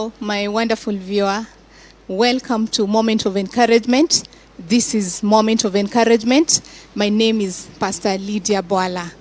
Hello, my wonderful viewer. Welcome to Moment of Encouragement. This is Moment of Encouragement. My name is Pastor Lydia Boala.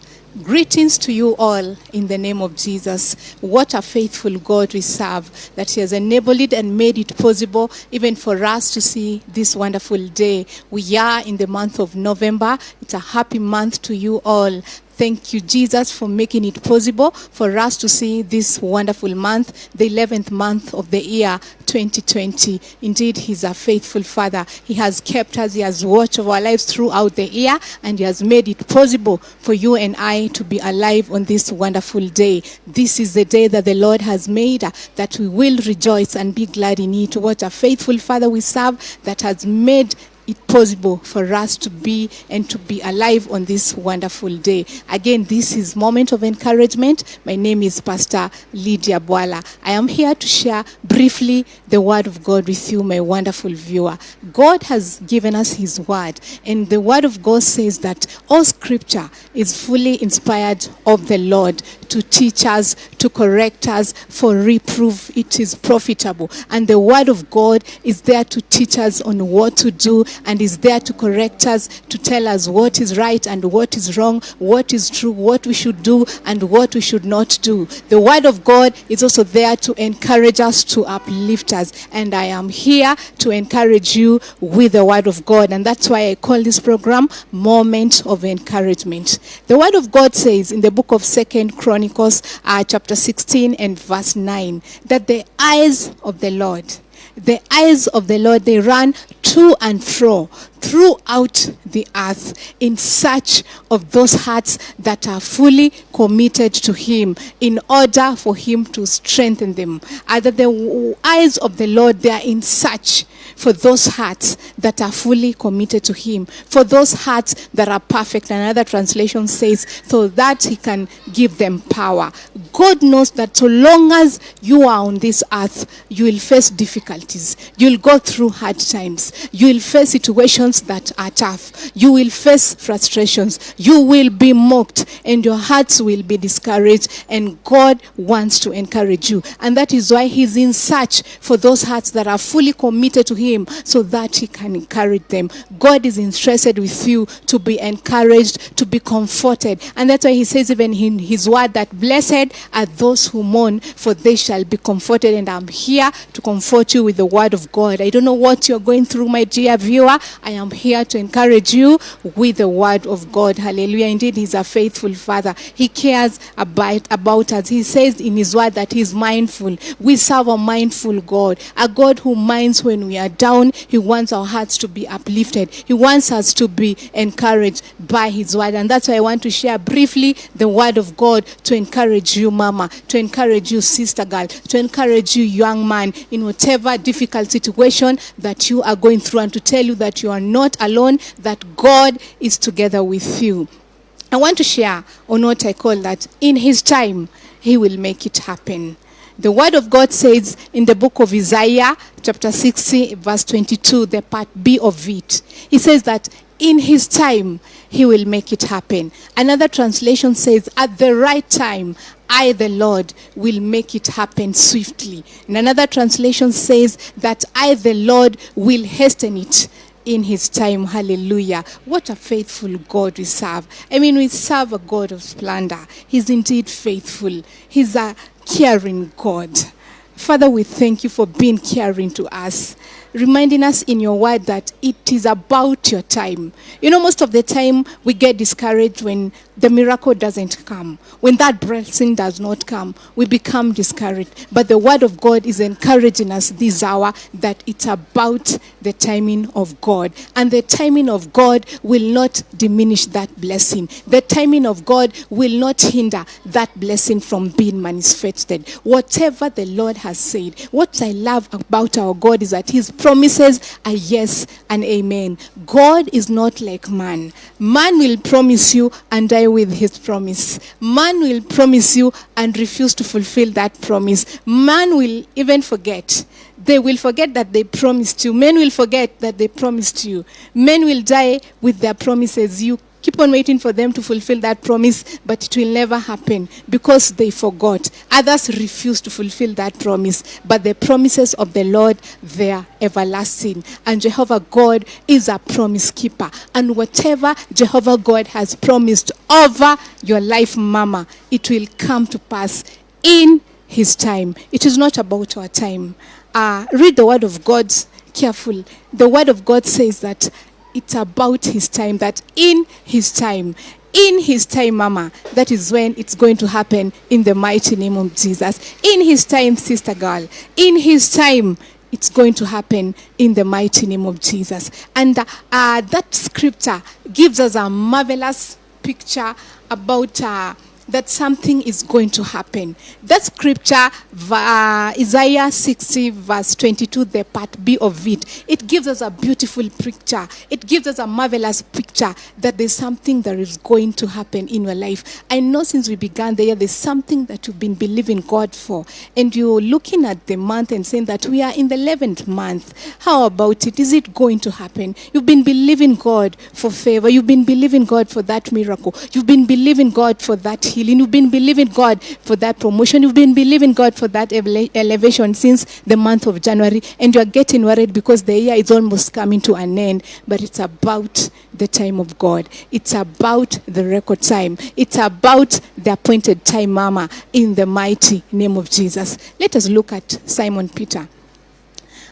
Greetings to you all in the name of Jesus. What a faithful God we serve, that He has enabled it and made it possible even for us to see this wonderful day. We are in the month of November. It's a happy month to you all. Thank you, Jesus, for making it possible for us to see this wonderful month, the 11th month of the year 2020. Indeed, He's a faithful Father. He has kept us, He has watched over our lives throughout the year, and He has made it possible for you and I to be alive on this wonderful day. This is the day that the Lord has made, that we will rejoice and be glad in it. What a faithful Father we serve, that has made it possible for us to be and to be alive on this wonderful day. Again, this is Moment of Encouragement. My name is Pastor Lydia Boala. I am here to share briefly the Word of God with you, my wonderful viewer. God has given us His Word, and the Word of God says that all Scripture is fully inspired of the Lord to teach us, to correct us, for reproof. It is profitable. And the Word of God is there to teach us on what to do, and is there to correct us, to tell us what is right and what is wrong, what is true, what we should do and what we should not do. The Word of God is also there to encourage us, to uplift us. And I am here to encourage you with the Word of God. And that's why I call this program Moment of Encouragement. The Word of God says in the book of 2 Chronicles, chapter 16 and verse 9, that the eyes of the Lord, they run to and fro throughout the earth in search of those hearts that are fully committed to Him, in order for Him to strengthen them. Either the eyes of the Lord, they are in search for those hearts that are fully committed to Him, for those hearts that are perfect. Another translation says, so that He can give them power. God knows that so long as you are on this earth, you will face difficulties. You will go through hard times. You will face situations that are tough. You will face frustrations. You will be mocked, and your hearts will be discouraged. And God wants to encourage you. And that is why He's in search for those hearts that are fully committed to Him, so that He can encourage them. God is interested with you to be encouraged, to be comforted. And that's why He says even in His Word that blessed are those who mourn, for they shall be comforted. And I'm here to comfort you with the Word of God. I don't know what you're going through, my dear viewer. I am here to encourage you with the Word of God. Hallelujah. Indeed, He's a faithful Father. He cares about us. He says in His Word that He's mindful. We serve a mindful God, a God who minds when we are down. He wants our hearts to be uplifted. He wants us to be encouraged by His Word. And that's why I want to share briefly the Word of God to encourage you, mama, to encourage you, sister girl, to encourage you, young man, in whatever difficult situation that you are going through, and to tell you that you are not alone, that God is together with you. I want to share on what I call that in His time, He will make it happen. The Word of God says in the book of Isaiah, chapter 60, verse 22, the part B of it. He says that in His time, He will make it happen. Another translation says, at the right time, I, the Lord, will make it happen swiftly. And another translation says that I, the Lord, will hasten it in His time. Hallelujah. What a faithful God we serve. I mean, we serve a God of splendor. He's indeed faithful. He's a caring God. Father, we thank You for being caring to us, reminding us in Your Word that it is about Your time. You know, most of the time we get discouraged when the miracle doesn't come. When that blessing does not come, we become discouraged. But the Word of God is encouraging us this hour that it's about the timing of God. And the timing of God will not diminish that blessing. The timing of God will not hinder that blessing from being manifested. Whatever the Lord has said, what I love about our God is that His promises are yes and amen. God is not like man. Man will promise you and die with his promise. Man will promise you and refuse to fulfill that promise. Man will even forget. They will forget that they promised you. Men will forget that they promised you. Men will die with their promises. You keep on waiting for them to fulfill that promise, but it will never happen because they forgot. Others refuse to fulfill that promise, but the promises of the Lord, they are everlasting. And Jehovah God is a promise keeper. And whatever Jehovah God has promised over your life, Mama, it will come to pass in his time. It is not about our time. Read the word of God careful. The word of God says that it's about his time, that in his time, Mama, that is when it's going to happen in the mighty name of Jesus. In his time, sister girl, in his time, it's going to happen in the mighty name of Jesus. And that scripture gives us a marvelous picture about that something is going to happen. That scripture, Isaiah 60 verse 22, the part B of it, it gives us a beautiful picture. It gives us a marvelous picture that there's something that is going to happen in your life. I know since we began the year, there's something that you've been believing God for. And you're looking at the month and saying that we are in the 11th month. How about it? Is it going to happen? You've been believing God for favor. You've been believing God for that miracle. You've been believing God for that healing. You've been believing God for that promotion. You've been believing God for that elevation since the month of January, and you're getting worried because the year is almost coming to an end. But it's about the time of God. It's about the record time. It's about the appointed time, Mama, in the mighty name of Jesus. Let us look at Simon Peter.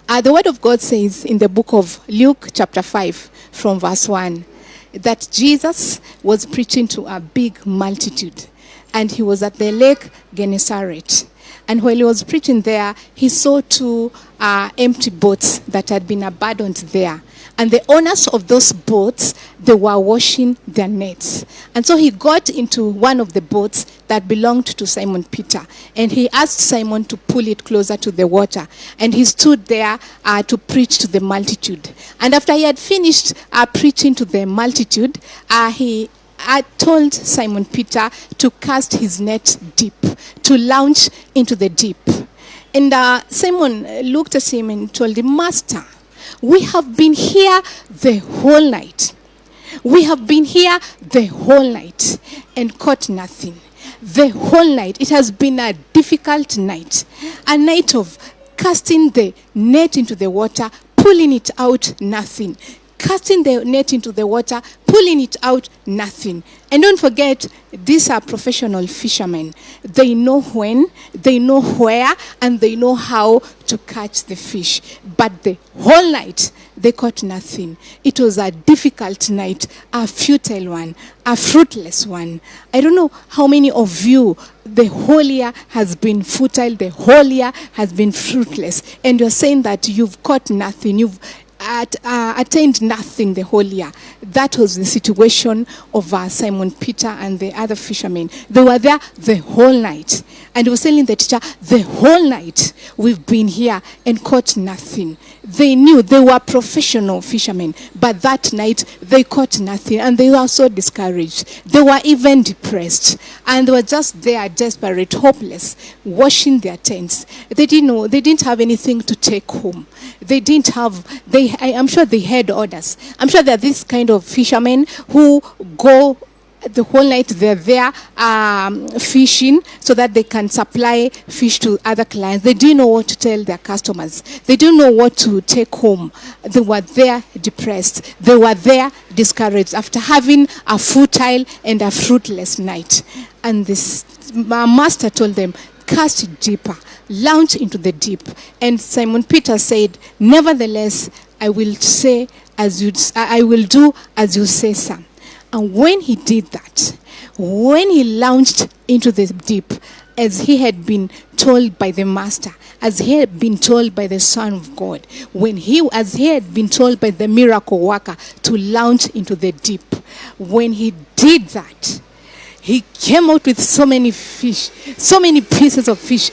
The word of God says in the book of Luke chapter 5 from verse 1 that Jesus was preaching to a big multitude. And he was at the lake Gennesaret. And while he was preaching there, he saw two empty boats that had been abandoned there. And the owners of those boats, they were washing their nets. And so he got into one of the boats that belonged to Simon Peter. And he asked Simon to pull it closer to the water. And he stood there to preach to the multitude. And after he had finished preaching to the multitude, I told Simon Peter to cast his net deep, to launch into the deep. And Simon looked at him and told him, Master, we have been here the whole night. We have been here the whole night and caught nothing. The whole night. It has been a difficult night. A night of casting the net into the water, pulling it out, nothing. Casting the net into the water, pulling it out, nothing. And don't forget, these are professional fishermen. They know when, they know where, and they know how to catch the fish. But the whole night, they caught nothing. It was a difficult night, a futile one, a fruitless one. I don't know how many of you, the whole year has been futile, the whole year has been fruitless. And you're saying that you've caught nothing, you've attained nothing the whole year. That was the situation of Simon Peter and the other fishermen. They were there the whole night. And he was telling the teacher, the whole night we've been here and caught nothing. They knew they were professional fishermen, but that night they caught nothing and they were so discouraged. They were even depressed and they were just there, desperate, hopeless, washing their tents. They didn't know, they didn't have anything to take home. They didn't have, I'm sure they had orders. I'm sure there are this kind of fishermen who go the whole night, they're there fishing so that they can supply fish to other clients. They didn't know what to tell their customers. They didn't know what to take home. They were there depressed. They were there discouraged after having a futile and a fruitless night. And this master told them, cast it deeper, launch into the deep. And Simon Peter said, nevertheless, I will do as you say, sir. And when he did that, when he launched into the deep, as he had been told by the master, as he had been told by the Son of God, as he had been told by the miracle worker to launch into the deep, when he did that, he came out with so many fish, so many pieces of fish,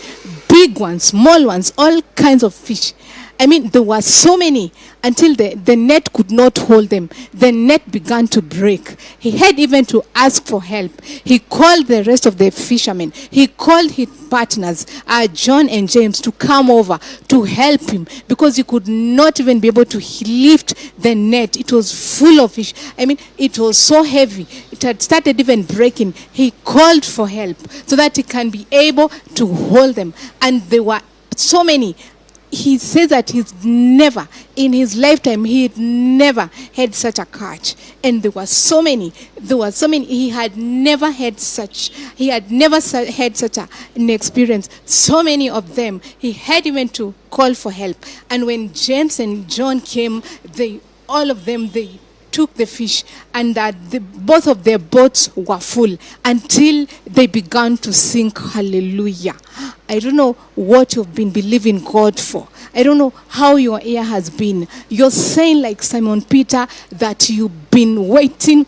big ones, small ones, all kinds of fish. I mean, there were so many until the net could not hold them. The net began to break. He had even to ask for help. He called the rest of the fishermen. He called his partners, John and James, to come over to help him because he could not even be able to lift the net. It was full of fish. I mean, it was so heavy. It had started even breaking. He called for help so that he can be able to hold them. And there were so many. He says that he's never, in his lifetime, he had never had such a catch. And there were so many. He had never had such an experience. So many of them. He had even to call for help. And when James and John came, all of them took the fish, and both of their boats were full until they began to sink. Hallelujah. I don't know what you've been believing God for. I don't know how your year has been. You're saying like Simon Peter that you've been waiting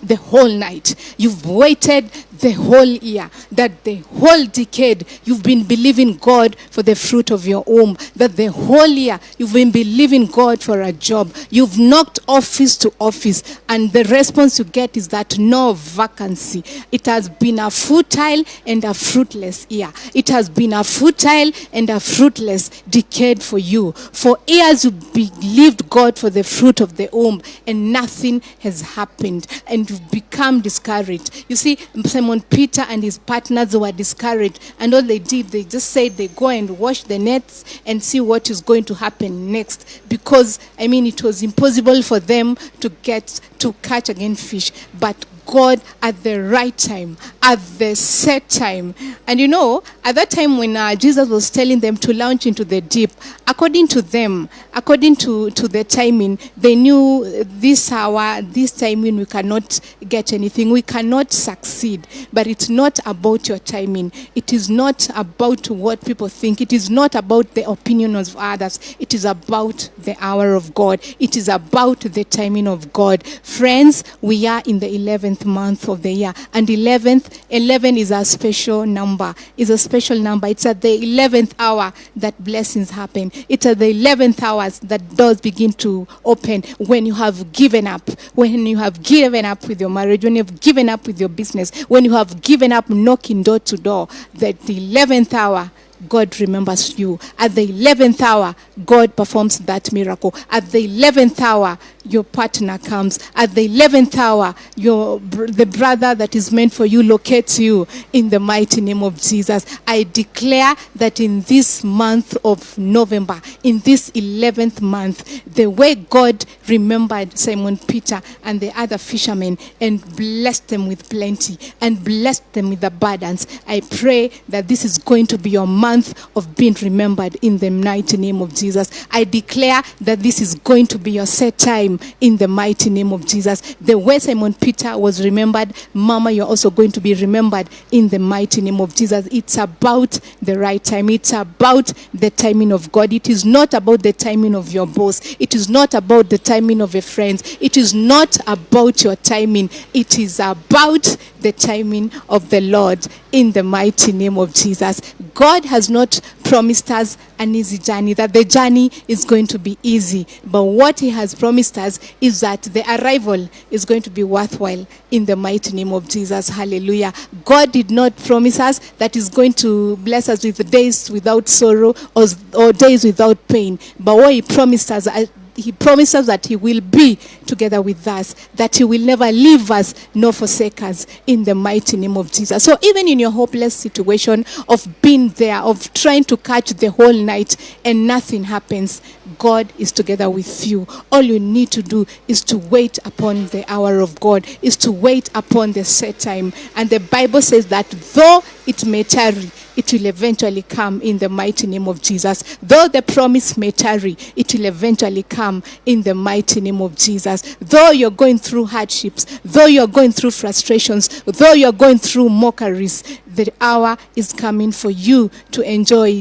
the whole night. You've waited the whole year, that the whole decade you've been believing God for the fruit of your womb, that the whole year you've been believing God for a job. You've knocked office to office, and the response you get is that no vacancy. It has been a futile and a fruitless year. It has been a futile and a fruitless decade for you. For years you believed God for the fruit of the womb, and nothing has happened, and you've become discouraged. You see, Simon Peter and his partners were discouraged, and all they did, they just said they go and wash the nets and see what is going to happen next, because I mean it was impossible for them to catch again fish. But God, at the right time, at the set time. And you know, at that time when Jesus was telling them to launch into the deep, according to them, according to the timing, they knew this hour, this timing, we cannot get anything. We cannot succeed. But it's not about your timing. It is not about what people think. It is not about the opinion of others. It is about the hour of God. It is about the timing of God. Friends, we are in the 11th month of the year, and 11 is a special number. It's a special number. It's at the 11th hour that blessings happen. It's at the 11th hours that doors begin to open. When you have given up, when you have given up with your marriage, when you have given up with your business, when you have given up knocking door to door, that the 11th hour, God remembers you. At the 11th hour, God performs that miracle. At the 11th hour, your partner comes. At the 11th hour, the brother that is meant for you locates you in the mighty name of Jesus. I declare that in this month of November, in this 11th month, the way God remembered Simon Peter and the other fishermen and blessed them with plenty and blessed them with abundance, I pray that this is going to be your month of being remembered in the mighty name of Jesus. I declare that this is going to be your set time in the mighty name of Jesus. The way Simon Peter was remembered, Mama, you're also going to be remembered in the mighty name of Jesus. It's about the right time. It's about the timing of God. It is not about the timing of your boss. It is not about the timing of your friends. It is not about your timing. It is about the timing of the Lord in the mighty name of Jesus. God has not promised us an easy journey, that the journey is going to be easy. But what he has promised us is that the arrival is going to be worthwhile in the mighty name of Jesus. Hallelujah. God did not promise us that he's going to bless us with days without sorrow or days without pain. But what he promised us that he will be together with us, that he will never leave us nor forsake us in the mighty name of Jesus. So even in your hopeless situation of being there, of trying to catch the whole night and nothing happens, God is together with you. All you need to do is to wait upon the hour of God, is to wait upon the set time. And the Bible says that though it may tarry, it will eventually come in the mighty name of Jesus. Though the promise may tarry, it will eventually come in the mighty name of Jesus. Though you're going through hardships, though you're going through frustrations, though you're going through mockeries, the hour is coming for you to enjoy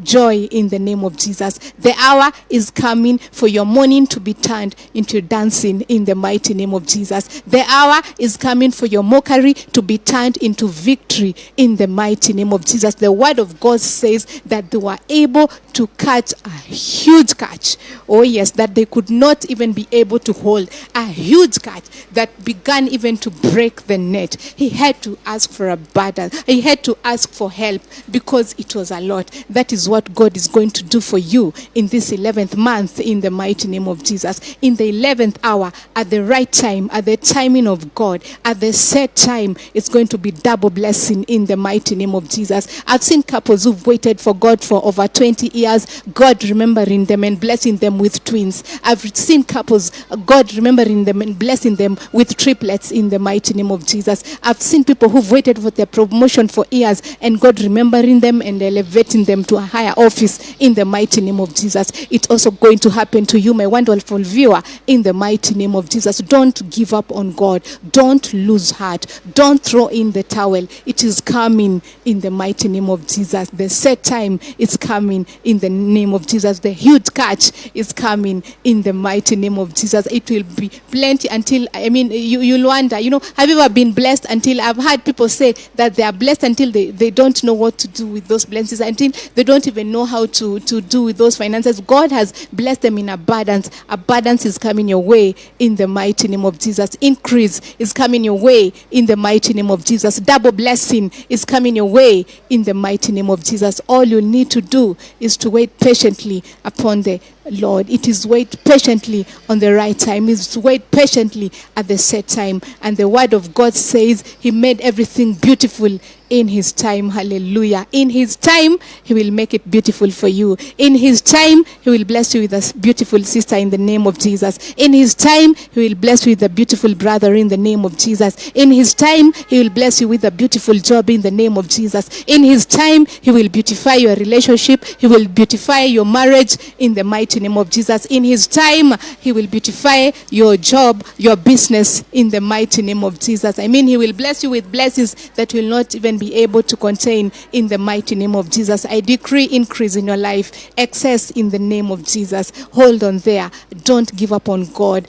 joy in the name of Jesus. The hour is coming for your mourning to be turned into dancing in the mighty name of Jesus. The hour is coming for your mockery to be turned into victory in the mighty name of Jesus. The word of God says that they were able to catch a huge catch. Oh yes, that they could not even be able to hold. A huge catch that began even to break the net. He had to ask for a burden. He had to ask for help because it was a lot. That is what God is going to do for you in this 11th month in the mighty name of Jesus. In the 11th hour, at the right time, at the timing of God, at the set time, it's going to be double blessing in the mighty name of Jesus. I've seen couples who've waited for God for over 20 years, God remembering them and blessing them with twins. I've seen couples, God remembering them and blessing them with triplets in the mighty name of Jesus. I've seen people who've waited for their promotion for years and God remembering them and elevating them to a higher office in the mighty name of Jesus. It's also going to happen to you, my wonderful viewer, in the mighty name of Jesus. Don't give up on God. Don't lose heart. Don't throw in the towel. It is coming in the mighty name of Jesus. The set time is coming in the name of Jesus. The huge catch is coming in the mighty name of Jesus. It will be plenty until, you'll wonder, have you ever been blessed until, I've heard people say that they are blessed until they don't know what to do with those blessings, until they don't even know how to do with those finances. God has blessed them in abundance. Abundance is coming your way in the mighty name of Jesus. Increase is coming your way in the mighty name of Jesus. Double blessing is coming your way in the mighty name of Jesus. All you need to do is to wait patiently upon the Lord. It is wait patiently on the right time. It is to wait patiently at the set time. And the word of God says he made everything beautiful in his time. Hallelujah. In his time, he will make it beautiful for you. In his time, he will bless you with a beautiful sister in the name of Jesus. In his time, he will bless you with a beautiful brother in the name of Jesus. In his time, he will bless you with a beautiful job in the name of Jesus. In his time, he will beautify your relationship. He will beautify your marriage in the mighty name of Jesus. In his time, he will beautify your job, your business in the mighty name of Jesus. He will bless you with blessings that will not even be able to contain in the mighty name of Jesus. I decree increase in your life, excess in the name of Jesus. Hold on there. Don't give up on God.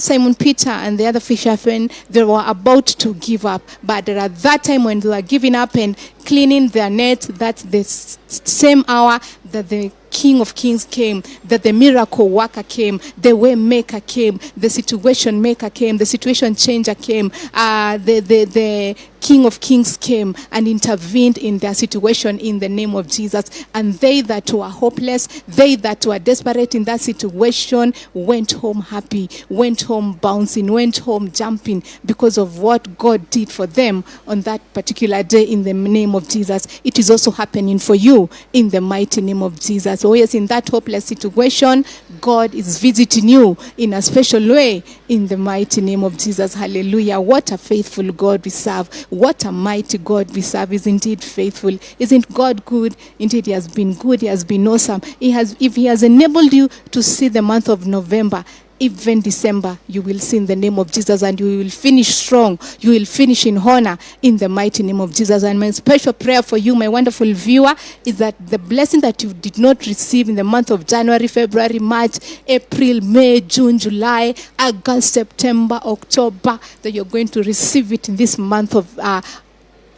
Simon Peter and the other fishermen, they were about to give up, but at that time when they were giving up and cleaning their net, that's the same hour that the King of Kings came, that the miracle worker came, the way maker came, the situation maker came, the situation changer came, the King of Kings came and intervened in their situation in the name of Jesus. And they that were hopeless, they that were desperate in that situation went home happy, went home bouncing, went home jumping because of what God did for them on that particular day in the name of Jesus. It is also happening for you in the mighty name of Jesus. Oh yes, in that hopeless situation, God is visiting you in a special way in the mighty name of Jesus. Hallelujah. What a faithful God we serve. What a mighty God we serve. Is indeed faithful. Isn't God good? Indeed, he has been good. He has been awesome. If he has enabled you to see the month of November, even December, you will see in the name of Jesus, and you will finish strong. You will finish in honor in the mighty name of Jesus. And my special prayer for you, my wonderful viewer, is that the blessing that you did not receive in the month of January, February, March, April, May, June, July, August, September, October, that you're going to receive it in this month of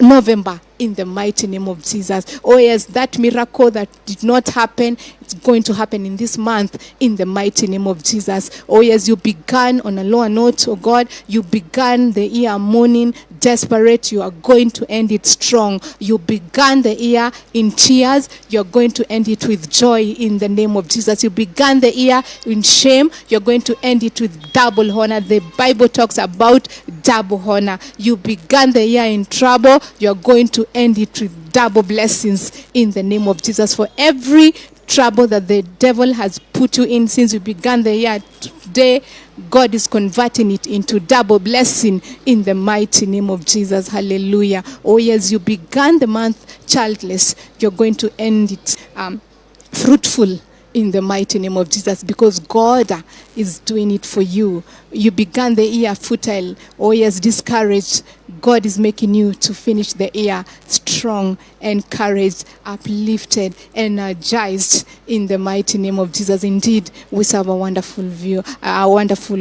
November in the mighty name of Jesus. Oh yes, that miracle that did not happen, it's going to happen in this month in the mighty name of Jesus. Oh yes, you began on a lower note, oh God. You began the year mourning, desperate. You are going to end it strong. You began the year in tears. You're going to end it with joy in the name of Jesus. You began the year in shame. You're going to end it with double honor. The Bible talks about double honor. You began the year in trouble. You're going to end it with double blessings in the name of Jesus. For every trouble that the devil has put you in since you began the year, today God is converting it into double blessing in the mighty name of Jesus. Hallelujah. Oh yes, you began the month childless. You're going to end it fruitful in the mighty name of Jesus, because God is doing it for you. You began the year futile. Oh yes, discouraged. God is making you to finish the year strong, encouraged, uplifted, energized in the mighty name of Jesus. Indeed, we serve a wonderful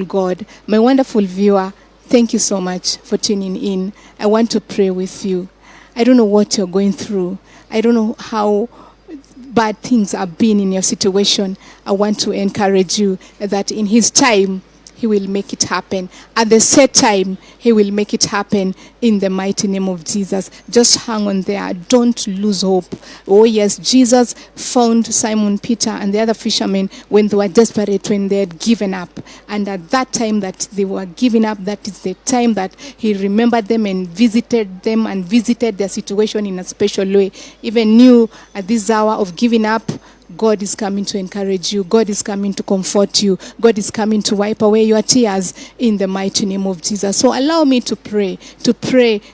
God. My wonderful viewer, thank you so much for tuning in. I want to pray with you. I don't know what you're going through. I don't know how bad things have been in your situation, I want to encourage you that in His time, He will make it happen. At the set time, He will make it happen in the mighty name of Jesus. Just hang on there. Don't lose hope. Oh yes, Jesus found Simon Peter and the other fishermen when they were desperate, when they had given up. And at that time that they were giving up, that is the time that He remembered them and visited them and visited their situation in a special way. Even knew at this hour of giving up, God is coming to encourage you. God is coming to comfort you. God is coming to wipe away your tears in the mighty name of Jesus. So allow me to pray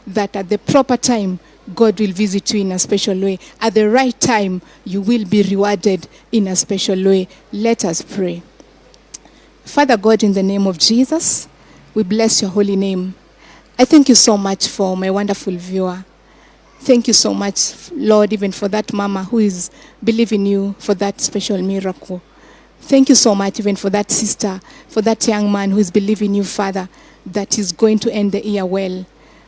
that at the proper time, God will visit you in a special way. At the right time, you will be rewarded in a special way. Let us pray. Father God, in the name of Jesus, we bless your holy name. I thank you so much for my wonderful viewer. Thank you so much, Lord, even for that mama who is believing you for that special miracle. Thank you so much even for that sister, for that young man who is believing you, Father, that is going to end the year well.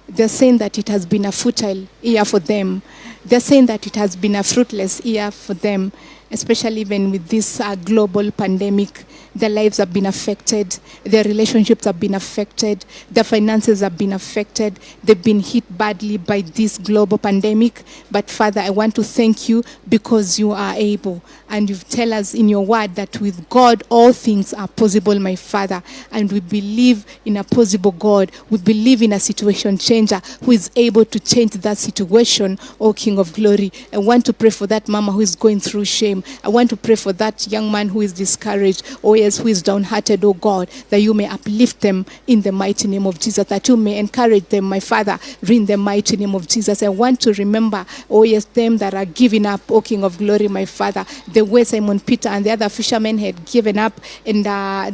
They're saying that it has been a futile year for them. They're saying that it has been a fruitless year for them, especially even with this global pandemic. Their lives have been affected. Their relationships have been affected. Their finances have been affected. They've been hit badly by this global pandemic. But Father, I want to thank you because you are able. And you tell us in your word that with God, all things are possible, my Father. And we believe in a possible God. We believe in a situation changer who is able to change that situation, O King of Glory. I want to pray for that mama who is going through shame. I want to pray for that young man who is discouraged. Oh yes, who is downhearted, oh God, that you may uplift them in the mighty name of Jesus, that you may encourage them, my Father, in the mighty name of Jesus. I want to remember, oh yes, them that are giving up, oh King of Glory, my Father, the way Simon Peter and the other fishermen had given up, and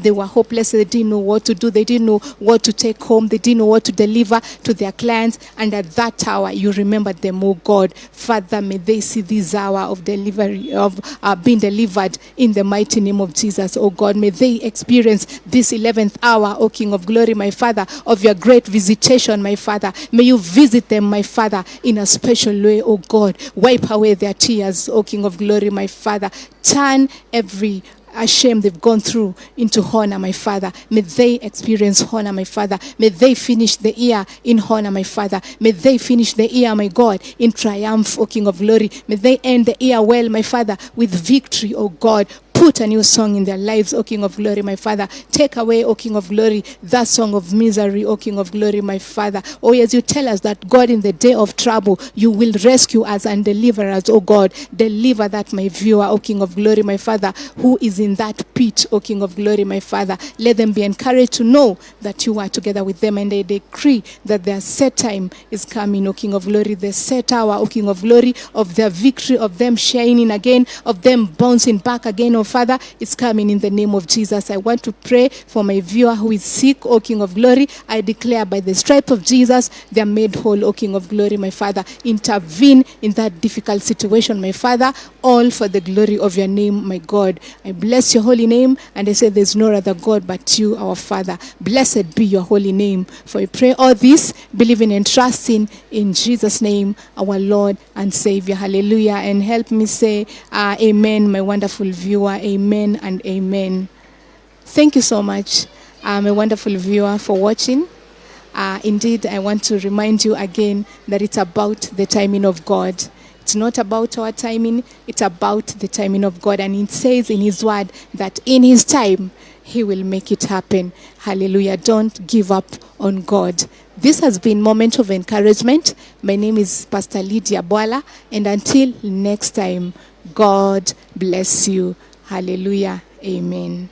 they were hopeless. They didn't know what to do. They didn't know what to take home. They didn't know what to deliver to their clients. And at that hour, you remembered them, oh God. Father, may they see this hour of delivery, of being delivered in the mighty name of Jesus, oh God. May they experience this 11th hour, oh King of Glory, my Father, of your great visitation, my Father. May you visit them, my Father, in a special way, oh God. Wipe away their tears, oh King of Glory, my Father. Turn every shame they've gone through into honor, my Father. May they experience honor, my Father. May they finish the year in honor, my Father. May they finish the year, my God, in triumph, O King of Glory. May they end the year well, my Father, with victory, O God. Put a new song in their lives, O King of Glory, my Father. Take away, O King of Glory, that song of misery, O King of Glory, my Father. Oh, yes, you tell us that, God, in the day of trouble, you will rescue us and deliver us, O God. Deliver that, my viewer, O King of Glory, my Father, who is in that pit, O King of Glory, my Father. Let them be encouraged to know that you are together with them, and they decree that their set time is coming, O King of Glory. The set hour, O King of Glory, of their victory, of them shining again, of them bouncing back again, O Father, it's coming in the name of Jesus. I want to pray for my viewer who is sick, O King of Glory. I declare by the stripes of Jesus, they are made whole, O King of Glory, my Father. Intervene in that difficult situation, my Father, all for the glory of your name, my God. I bless your holy name, and I say there's no other God but you, our Father. Blessed be your holy name. For we pray all this, believing and trusting in Jesus' name, our Lord and Savior. Hallelujah. And help me say amen, my wonderful viewer. Amen and amen. Thank you so much, my wonderful viewer, for watching. Indeed, I want to remind you again that it's about the timing of God. It's not about our timing, it's about the timing of God. And it says in His word that in His time, He will make it happen. Hallelujah. Don't give up on God. This has been Moment of Encouragement. My name is Pastor Lydia Bwala. And until next time, God bless you. Hallelujah. Amen.